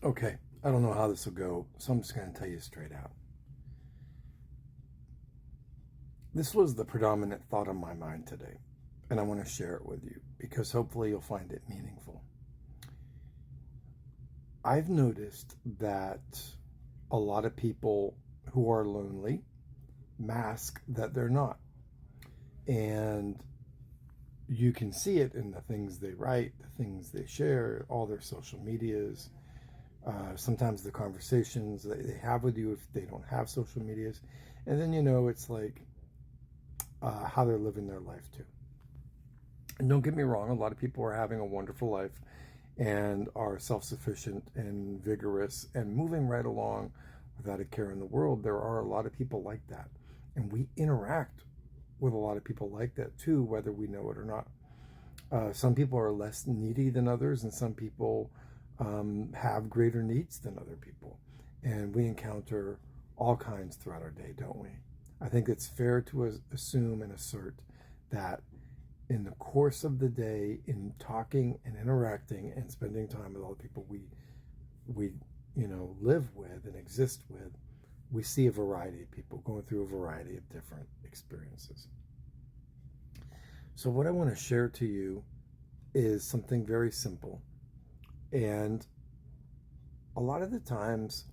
Okay, I don't know how this will go, so I'm just going to tell you straight out. This was the predominant thought on my mind today, and I want to share it with you because hopefully you'll find it meaningful. I've noticed that a lot of people who are lonely mask that they're not. And you can see it in the things they write, the things they share, all their social medias, sometimes the conversations that they have with you if they don't have social medias. And then, it's like how they're living their life too. And don't get me wrong, a lot of people are having a wonderful life and are self sufficient and vigorous and moving right along without a care in the world. There are a lot of people like that. And we interact with a lot of people like that too, whether we know it or not. Some people are less needy than others, and some people have greater needs than other people. And we encounter all kinds throughout our day, don't we? I think it's fair to assume and assert that in the course of the day, in talking and interacting and spending time with all the people we live with and exist with, we see a variety of people going through a variety of different experiences. So what I want to share to you is something very simple. And a lot of the times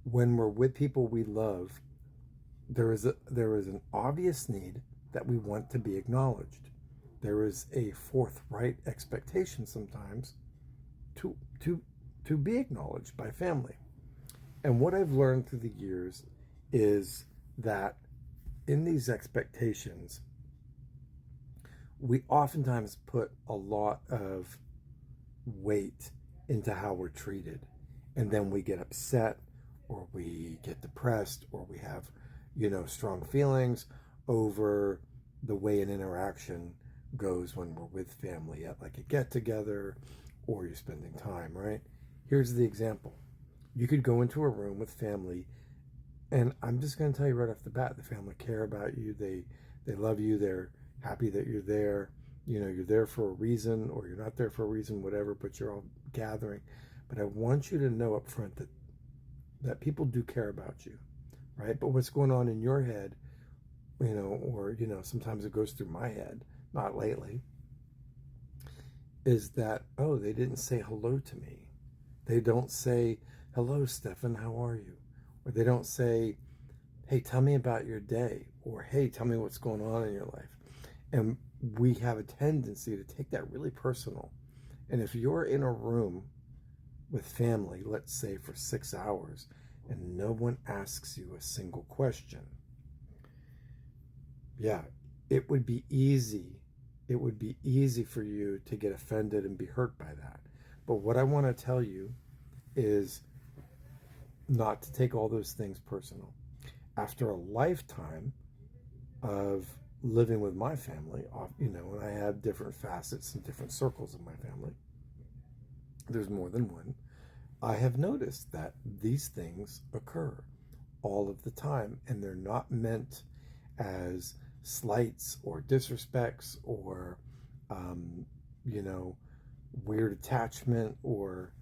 when we're with people we love, there is an obvious need that we want to be acknowledged. There is a forthright expectation sometimes to be acknowledged by family. And what I've learned through the years is that in these expectations, we oftentimes put a lot of weight into how we're treated. And then we get upset or we get depressed or we have, strong feelings over the way an interaction goes when we're with family at like a get together or you're spending time, right? Here's the example. You could go into a room with family, and I'm just going to tell you right off the bat, the family care about you. They love you. They're happy that you're there. You're there for a reason, or you're not there for a reason, whatever, but you're all gathering. But I want you to know up front that people do care about you, right? But what's going on in your head, or, sometimes it goes through my head, not lately, is that, oh, they didn't say hello to me. They don't say, hello, Stefan, how are you? Or they don't say, hey, tell me about your day. Or, hey, tell me what's going on in your life. And we have a tendency to take that really personal. And if you're in a room with family, let's say for 6 hours, and no one asks you a single question, yeah, it would be easy. It would be easy for you to get offended and be hurt by that. But what I want to tell you is not to take all those things personal. After a lifetime of living with my family, and I have different facets and different circles of my family, there's more than one, I have noticed that these things occur all of the time, and they're not meant as slights or disrespects or, weird attachment or,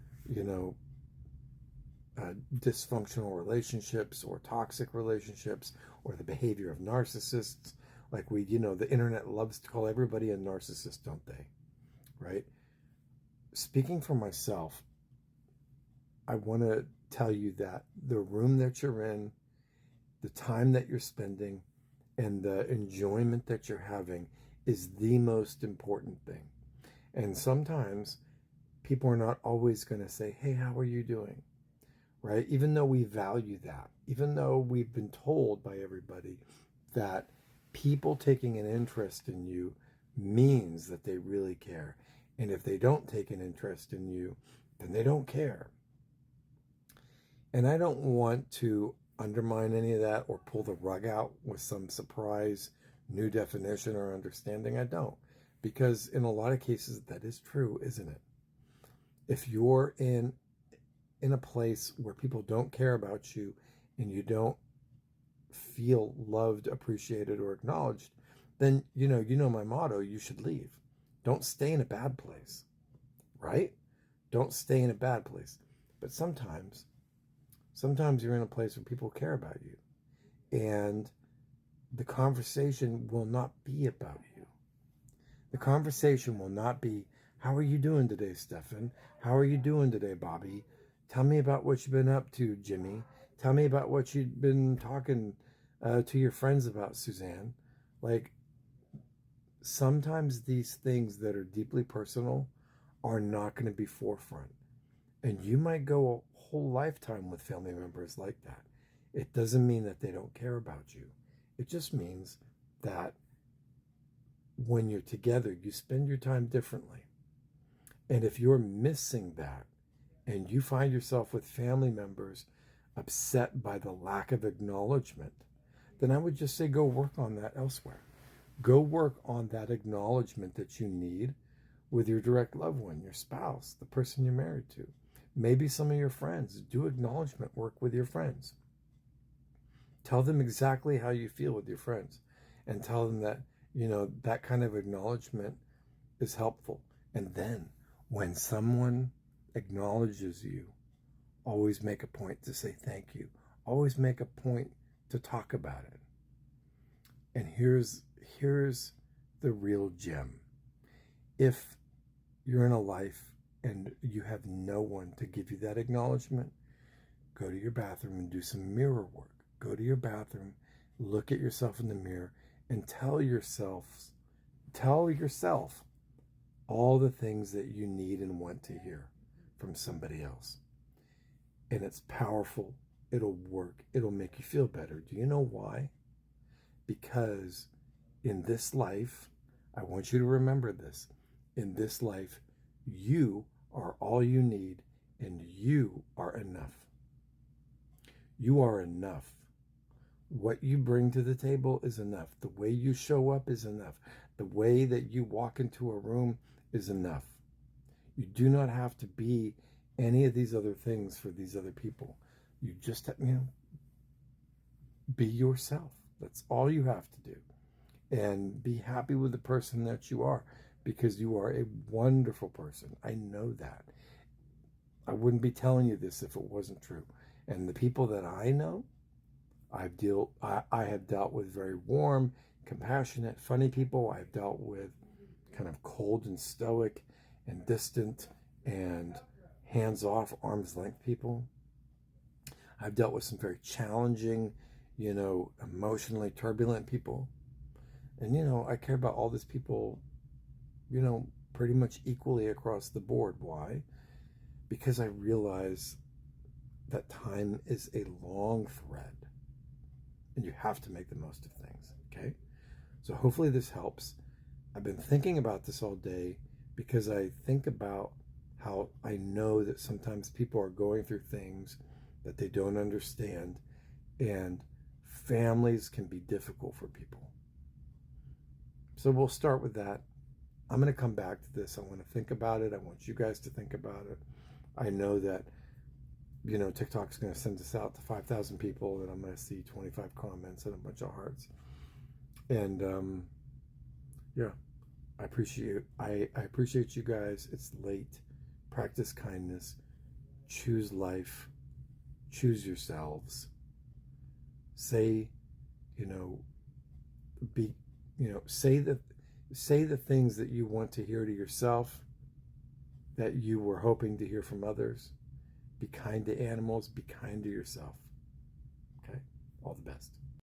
dysfunctional relationships or toxic relationships or the behavior of narcissists. Like the internet loves to call everybody a narcissist, don't they? Right? Speaking for myself, I want to tell you that the room that you're in, the time that you're spending, and the enjoyment that you're having is the most important thing. And sometimes people are not always going to say, hey, how are you doing? Right? Even though we value that, even though we've been told by everybody that people taking an interest in you means that they really care. And if they don't take an interest in you, then they don't care. And I don't want to undermine any of that or pull the rug out with some surprise new definition or understanding. I don't. Because in a lot of cases, that is true, isn't it? If you're in a place where people don't care about you and you don't feel loved, appreciated, or acknowledged, then you know my motto, you should leave. Don't stay in a bad place, right? Don't stay in a bad place. But sometimes you're in a place where people care about you, and the conversation will not be about you. The conversation will not be, how are you doing today, Stefan? How are you doing today, Bobby? Tell me about what you've been up to, Jimmy. Tell me about what you've been talking to your friends about, Suzanne. Like, sometimes these things that are deeply personal are not going to be forefront. And you might go a whole lifetime with family members like that. It doesn't mean that they don't care about you. It just means that when you're together, you spend your time differently. And if you're missing that, and you find yourself with family members upset by the lack of acknowledgement, then I would just say go work on that elsewhere. Go work on that acknowledgement that you need with your direct loved one, your spouse, the person you're married to. Maybe some of your friends. Do acknowledgement work with your friends. Tell them exactly how you feel with your friends, and tell them that, that kind of acknowledgement is helpful. And then when someone acknowledges you, always make a point to say thank you. Always make a point to talk about it. And here's the real gem. If you're in a life and you have no one to give you that acknowledgement, go to your bathroom and do some mirror work. Go to your bathroom, look at yourself in the mirror, and tell yourself all the things that you need and want to hear from somebody else. And it's powerful. It'll work. It'll make you feel better. Do you know why? Because in this life, I want you to remember this. In this life, you are all you need, and you are enough. You are enough. What you bring to the table is enough. The way you show up is enough. The way that you walk into a room is enough. You do not have to be any of these other things for these other people. You just have, be yourself. That's all you have to do. And be happy with the person that you are, because you are a wonderful person. I know that. I wouldn't be telling you this if it wasn't true. And the people that I know, I have dealt with very warm, compassionate, funny people. I've dealt with kind of cold and stoic and distant and hands-off, arm's length people. I've dealt with some very challenging, emotionally turbulent people. And, I care about all these people, pretty much equally across the board. Why? Because I realize that time is a long thread, and you have to make the most of things, okay? So hopefully this helps. I've been thinking about this all day because I think about how I know that sometimes people are going through things that they don't understand, and families can be difficult for people. So we'll start with that. I'm going to come back to this. I want to think about it. I want you guys to think about it. I know that, TikTok's going to send this out to 5,000 people, and I'm going to see 25 comments and a bunch of hearts. And yeah, I appreciate you guys. It's late. Practice kindness. Choose life. Choose yourselves. Say, say the things that you want to hear to yourself, that you were hoping to hear from others. Be kind to animals. Be kind to yourself.